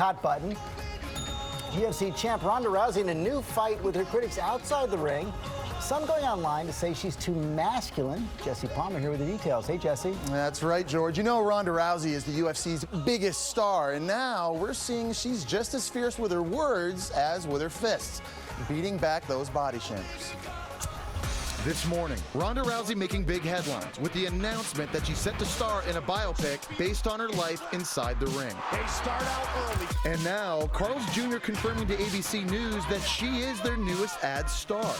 Hot button. UFC champ Ronda Rousey in a new fight with her critics outside the ring. Some going online to say she's too masculine. Jesse Palmer here with the details. Hey, Jesse. That's right, George. You know Ronda Rousey is the UFC's biggest star, and now we're seeing she's just as fierce with her words as with her fists, beating back those body shamers. This morning, Ronda Rousey making big headlines with the announcement that she's set to star in a biopic based on her life inside the ring. They start out early. And now, Carl's Jr. confirming to ABC News that she is their newest ad star.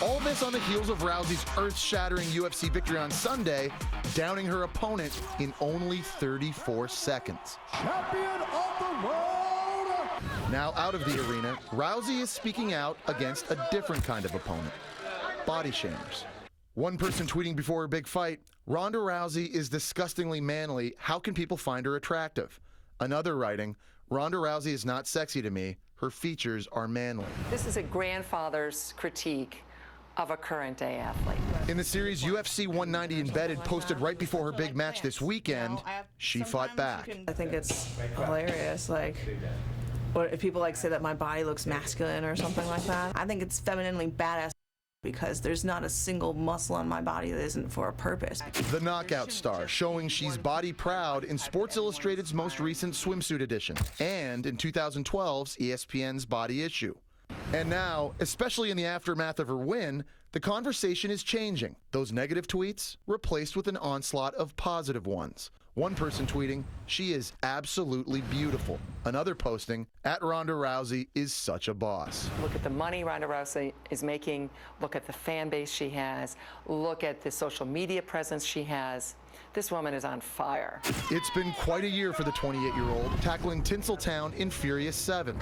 All this on the heels of Rousey's earth-shattering UFC victory on Sunday, downing her opponent in only 34 seconds. Champion of the world! Now out of the arena, Rousey is speaking out against a different kind of opponent. Body shamers. One person tweeting before her big fight, Ronda Rousey is disgustingly manly. How can people find her attractive? Another writing, Ronda Rousey is not sexy to me. Her features are manly. This is a grandfather's critique of a current-day athlete. In the series UFC 190 Embedded, posted right before her big match this weekend, she fought back. I think it's hilarious. Like, what if people say that my body looks masculine or something like that? I think it's femininely badass, because there's not a single muscle on my body that isn't for a purpose. The knockout star, showing she's body proud in Sports Illustrated's most recent swimsuit edition, and in 2012's ESPN's body issue. And now, especially in the aftermath of her win, the conversation is changing. Those negative tweets replaced with an onslaught of positive ones. One person tweeting, she is absolutely beautiful. Another posting, @Ronda Rousey is such a boss. Look at the money Ronda Rousey is making. Look at the fan base she has. Look at the social media presence she has. This woman is on fire. It's been quite a year for the 28-year-old, tackling Tinseltown in Furious 7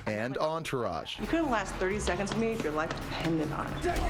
and Entourage. You couldn't last 30 seconds with me if your life depended on it.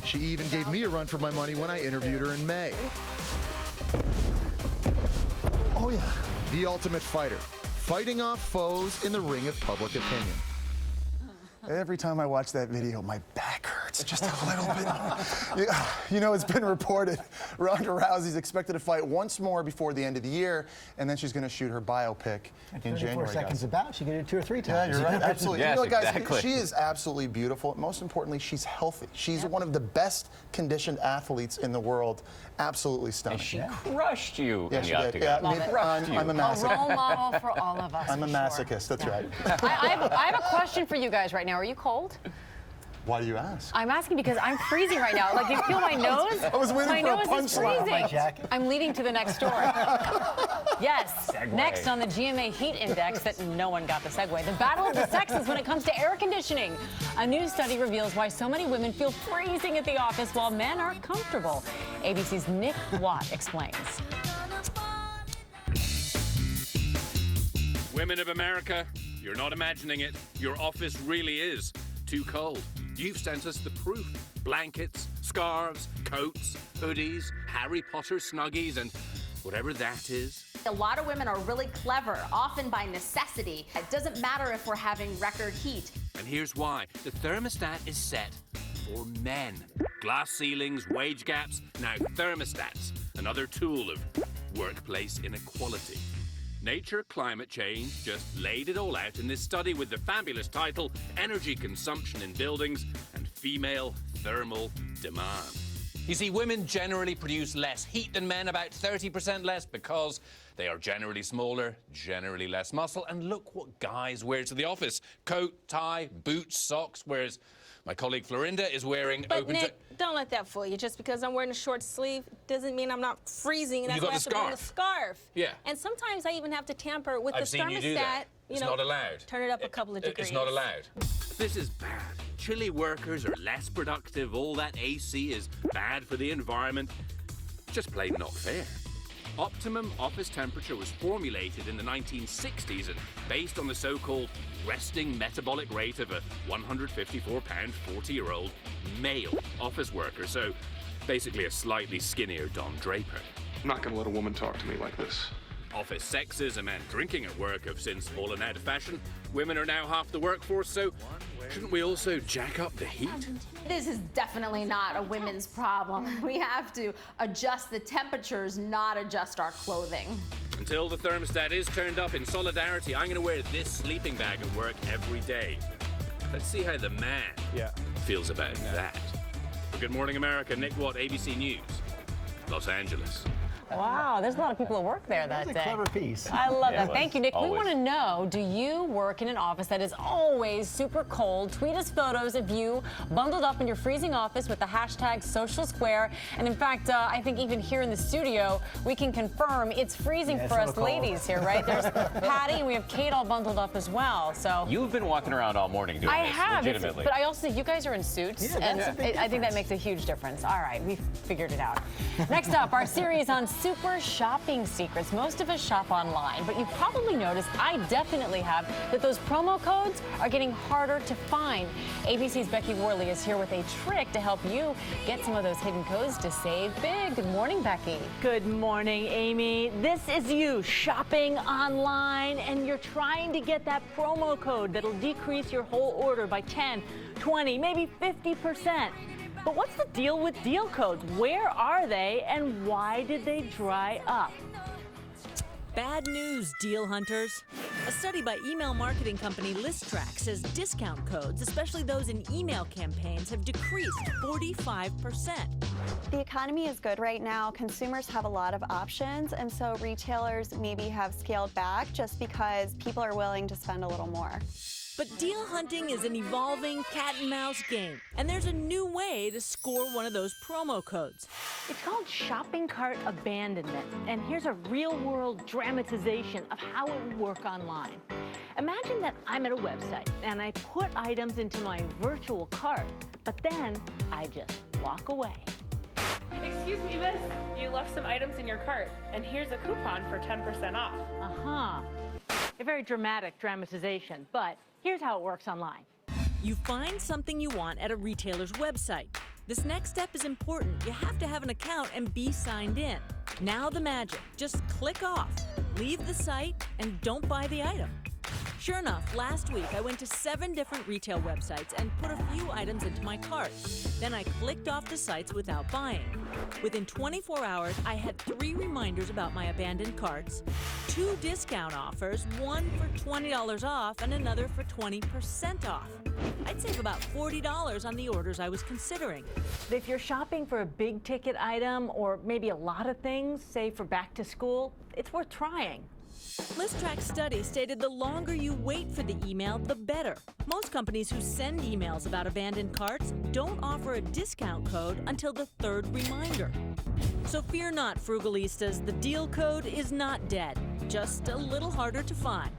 She even gave me a run for my money when I interviewed her in May. Oh, yeah. The Ultimate Fighter, fighting off foes in the ring of public opinion. Every time I watch that video, my back hurts just a little bit. You know, it's been reported Ronda Rousey's expected to fight once more before the end of the year, and then she's going to shoot her biopic in January. 34 seconds about, she could do it 2 or 3 times. Yeah, you're right. Absolutely. Yes, you know, guys, exactly. She is absolutely beautiful. Most importantly, she's healthy. She's one of the best conditioned athletes in the world. Absolutely stunning. And she crushed you in she the did. octagon. Yeah, I'm a A masochist. role model for all of us. I'm a for sure. masochist. That's right. I have a question for you guys right now. Are you cold? Why do you ask? I'm asking because I'm freezing right now. Like, you feel my nose? I was waiting my for a nose is punchline. freezing. My jacket. I'm leading to the next story. Yes. Segue. Next on the GMA Heat Index, that no one got the segue. The battle of the sexes when it comes to air conditioning. A new study reveals why so many women feel freezing at the office while men are comfortable. ABC's Nick Watt explains. Women of America, you're not imagining it. Your office really is too cold. You've sent us the proof. Blankets, scarves, coats, hoodies, Harry Potter snuggies, and whatever that is. A lot of women are really clever, often by necessity. It doesn't matter if we're having record heat. And here's why. The thermostat is set for men. Glass ceilings, wage gaps, now thermostats, another tool of workplace inequality. Nature Climate Change just laid it all out in this study with the fabulous title, Energy Consumption in Buildings and Female Thermal Demand. You see, women generally produce less heat than men, about 30% less, because they are generally smaller, generally less muscle. And look what guys wear to the office. Coat, tie, boots, socks, whereas my colleague Florinda is wearing But Nick, don't let that fool you. Just because I'm wearing a short sleeve doesn't mean I'm not freezing. That's You got why I have the to bring a scarf. scarf. Yeah. And sometimes I even have to tamper with the I've seen thermostat. you do that. It's not allowed. Turn it up a couple of degrees. It's not allowed. This is bad. Chilly workers are less productive. All that AC is bad for the environment. Just plain not fair. Optimum office temperature was formulated in the 1960s and based on the so-called resting metabolic rate of a 154-pound, 40-year-old male office worker. So basically a slightly skinnier Don Draper. I'm not going to let a woman talk to me like this. Office sexism and drinking at work have since fallen out of fashion. Women are now half the workforce, so shouldn't we also jack up the heat? This is definitely not a women's problem. We have to adjust the temperatures, not adjust our clothing. Until the thermostat is turned up in solidarity, I'm going to wear this sleeping bag at work every day. Let's see how the man feels about that. For Good Morning America, Nick Watt, ABC News, Los Angeles. Wow, there's a lot of people at work there that day. That's a clever piece. I love that. it Thank you, Nick. always. We want to know, do you work in an office that is always super cold? Tweet us photos of you bundled up in your freezing office with the hashtag Social Square. And in fact, I think even here in the studio, we can confirm it's freezing for us ladies here, right? There's Patty and we have Kate all bundled up as well. So You've been walking around all morning doing I this, have, legitimately. but I also think you guys are in suits, Yeah, and that's a big I think that makes a huge difference. All right, we figured it out. Next up, our series on super shopping secrets. Most of us shop online, but you've probably noticed, I definitely have, that those promo codes are getting harder to find. ABC's Becky Worley is here with a trick to help you get some of those hidden codes to save big. Good morning, Becky. Good morning, Amy. This is you shopping online and you're trying to get that promo code that'll decrease your whole order by 10, 20, maybe 50%. But what's the deal with deal codes? Where are they and why did they dry up? Bad news, deal hunters. A study by email marketing company ListTrack says discount codes, especially those in email campaigns, have decreased 45%. The economy is good right now. Consumers have a lot of options, and so retailers maybe have scaled back just because people are willing to spend a little more. But deal hunting is an evolving cat and mouse game, and there's a new way to score one of those promo codes. It's called shopping cart abandonment, and here's a real-world dramatization of how it would work online. Imagine that I'm at a website and I put items into my virtual cart, but then I just walk away. Excuse me, miss. You left some items in your cart, and here's a coupon for 10% off. A very dramatic dramatization, but here's how it works online. You find something you want at a retailer's website. This next step is important. You have to have an account and be signed in. Now the magic. Just click off, leave the site, and don't buy the item. Sure enough, last week I went to 7 different retail websites and put a few items into my cart. Then I clicked off the sites without buying. Within 24 hours, I had 3 reminders about my abandoned carts, 2 discount offers, one for $20 off and another for 20% off. I'd save about $40 on the orders I was considering. If you're shopping for a big ticket item or maybe a lot of things, say for back to school, it's worth trying. ListTrack's study stated the longer you wait for the email, the better. Most companies who send emails about abandoned carts don't offer a discount code until the 3rd reminder. So fear not, Frugalistas, the deal code is not dead, just a little harder to find.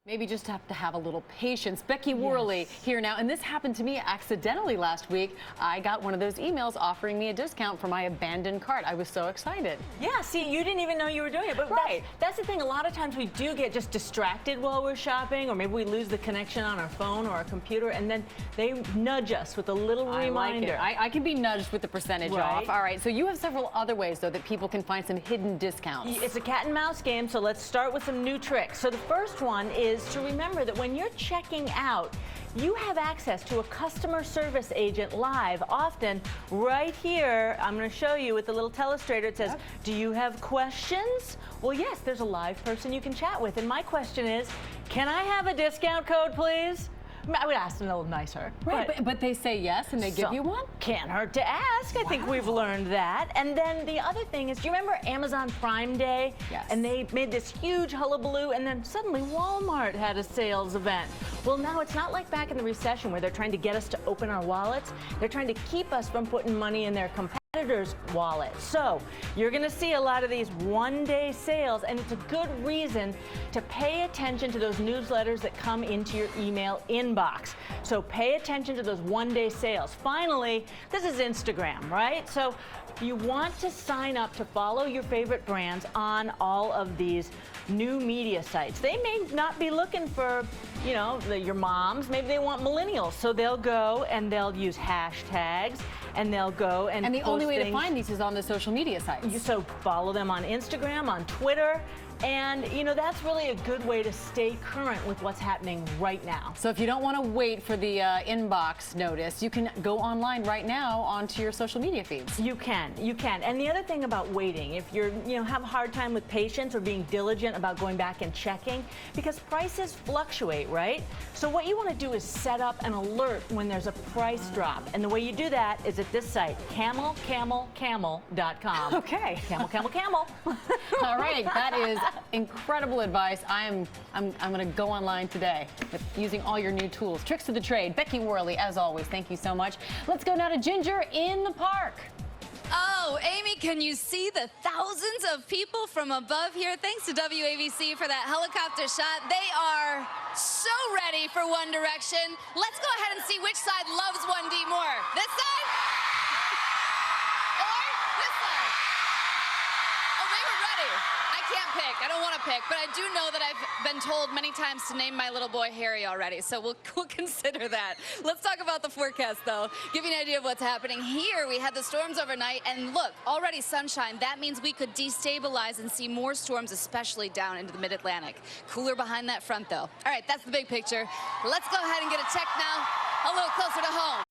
Maybe just have to have a little patience. Becky Worley here now, and this happened to me accidentally last week. I got one of those emails offering me a discount for my abandoned cart. I was so excited. Yeah, see, you didn't even know you were doing it, but that's the thing. A lot of times we do get just distracted while we're shopping, or maybe we lose the connection on our phone or our computer, and then they nudge us with a little reminder. Like it. I can be nudged with the percentage off. All right, so you have several other ways, though, that people can find some hidden discounts. It's a cat and mouse game, so let's start with some new tricks. So the first one is to remember that when you're checking out, you have access to a customer service agent live, often right here. I'm going to show you with the little telestrator. It says, do you have questions? Well, yes, there's a live person you can chat with. And my question is, can I have a discount code, please? I would ask them a little nicer. Right, but they say yes and they give you one? Can't hurt to ask. I think we've learned that. And then the other thing is, do you remember Amazon Prime Day? Yes. And they made this huge hullabaloo, and then suddenly Walmart had a sales event. Well, now it's not like back in the recession where they're trying to get us to open our wallets. They're trying to keep us from putting money in their competitors' wallets. So you're going to see a lot of these one-day sales, and it's a good reason to pay attention to those newsletters that come into your email inbox. So pay attention to those one-day sales. Finally, this is Instagram, right? So you want to sign up to follow your favorite brands on all of these new media sites. They may not be looking for, you know, your moms. Maybe they want millennials. So they'll go and they'll use hashtags, and they'll go and the only way things. to find these is on the social media sites. So follow them on Instagram, on Twitter. And, you know, that's really a good way to stay current with what's happening right now. So if you don't want to wait for the inbox notice, you can go online right now onto your social media feeds. You can. And the other thing about waiting, if you're, have a hard time with patience or being diligent about going back and checking, because prices fluctuate, right? So what you want to do is set up an alert when there's a price drop. And the way you do that is at this site, camelcamel.com. Okay. Camel, camel, camel. All right, that is incredible advice. I'm going to go online today with using all your new tools. Tricks of the trade. Becky Worley, as always, thank you so much. Let's go now to Ginger in the park. Oh, Amy, can you see the thousands of people from above here? Thanks to WABC for that helicopter shot. They are so ready for One Direction. Let's go ahead and see which side loves 1D more. This side? Or this side? Oh, they were ready. I can't pick. I don't want to pick, but I do know that I've been told many times to name my little boy Harry already, so we'll consider that. Let's talk about the forecast, though. Give you an idea of what's happening here. We had the storms overnight, and look, already sunshine. That means we could destabilize and see more storms, especially down into the mid-Atlantic. Cooler behind that front, though. All right, that's the big picture. Let's go ahead and get a check now a little closer to home.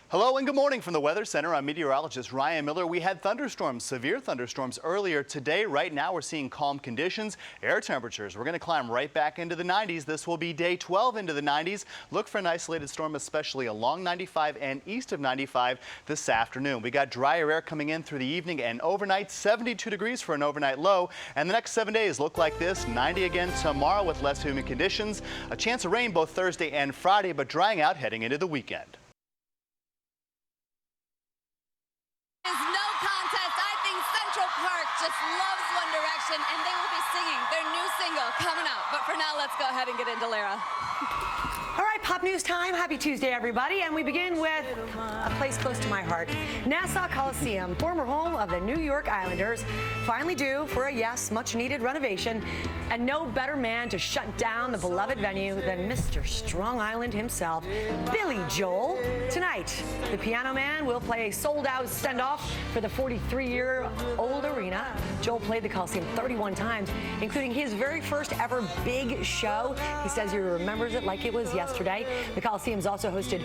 Hello and good morning from the Weather Center. I'm meteorologist Ryan Miller. We had thunderstorms, severe thunderstorms earlier today. Right now we're seeing calm conditions. Air temperatures, we're going to climb right back into the 90s. This will be day 12 into the 90s. Look for an isolated storm, especially along 95 and east of 95 this afternoon. We got drier air coming in through the evening and overnight, 72 degrees for an overnight low. And the next 7 days look like this, 90 again tomorrow with less humid conditions. A chance of rain both Thursday and Friday, but drying out heading into the weekend. Just loves One Direction, and they will be singing their new single coming out. But for now, let's go ahead and get into Lara. All right, pop news time. Happy Tuesday, everybody. And we begin with a place close to my heart. Nassau Coliseum, former home of the New York Islanders, finally due for a, yes, much-needed renovation. And no better man to shut down the beloved venue than Mr. Strong Island himself, Billy Joel. Tonight, the Piano Man will play a sold-out send-off for the 43-year-old arena. Joel played the Coliseum 31 times, including his very first ever big show. He says he remembers it like it was yesterday. The Coliseum's also hosted,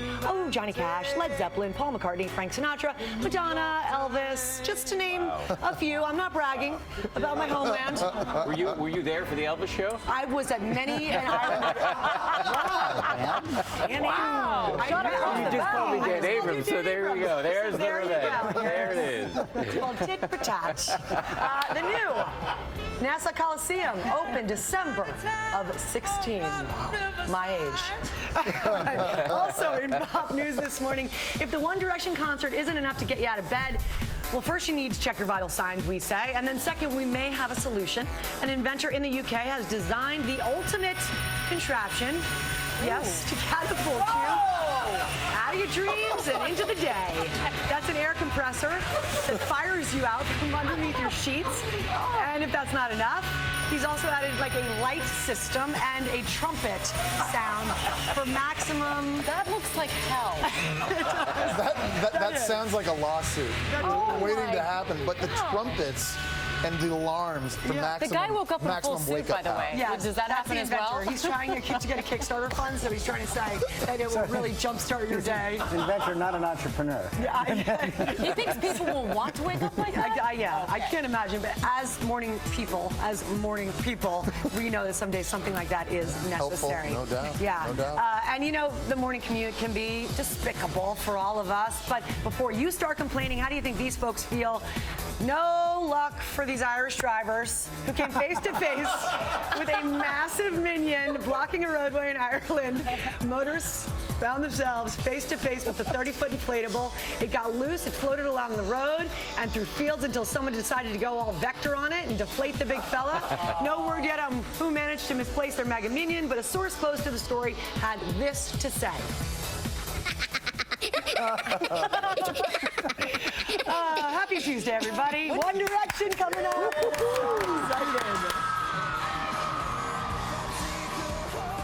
Johnny Cash, Led Zeppelin, Paul McCartney, Frank Sinatra, Madonna, Elvis, just to name a few. I'm not bragging about my homeland. Were you there for the Elvis show? I was at many an island. Wow. You just told me Dan Abrams, so there we go. There's the revenge. There it is. Well, tit for tat. The new Nassau Coliseum opened December of 16. My age. Also in pop news this morning, if the One Direction concert isn't enough to get you out of bed, well, first you need to check your vital signs, we say, and then second, we may have a solution. An inventor in the UK has designed the ultimate contraption, yes, to catapult you out of your dreams and into the day. That's an air compressor that fires you out from underneath your sheets. And if that's not enough, he's also added like a light system and a trumpet sound for maximum. That looks like hell. that sounds like a lawsuit waiting to happen. But the trumpets and the alarms for maximum. The guy woke up in a full suit, by the way. Yeah, does that happen as well? He's trying to get a Kickstarter fund, so he's trying to say that it will really jumpstart your day. Inventor, not an entrepreneur. He thinks people will want to wake up like that? I can't imagine. But as morning people, we know that some days something like that is necessary. Helpful, no doubt. Yeah. No doubt. And you know, the morning commute can be despicable for all of us. But before you start complaining, how do you think these folks feel? No luck for these Irish drivers who came face to face with a massive minion blocking a roadway in Ireland. Motorists found themselves face to face with the 30-foot inflatable. It got loose, it floated along the road and through fields until someone decided to go all vector on it and deflate the big fella. No word yet on who managed to misplace their mega minion, but a source close to the story had this to say. Happy Tuesday, everybody. One Direction coming up. Excited.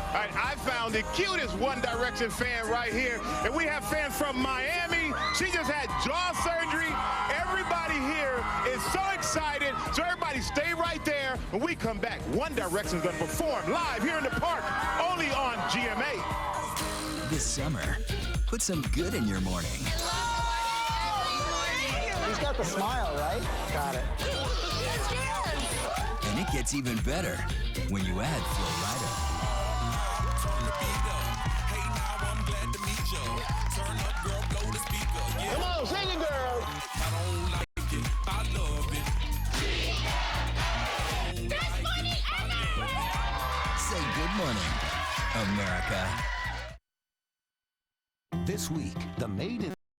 All right, I found the cutest One Direction fan right here. And we have fans from Miami. She just had jaw surgery. Everybody here is so excited. So everybody stay right there. When we come back, One Direction is going to perform live here in the park, only on GMA. This summer, put some good in your morning. He's got the smile, right? Got it. And it gets even better when you add Flow Rider. Come on, sing it, girl. Say good morning, America. This week, the Made in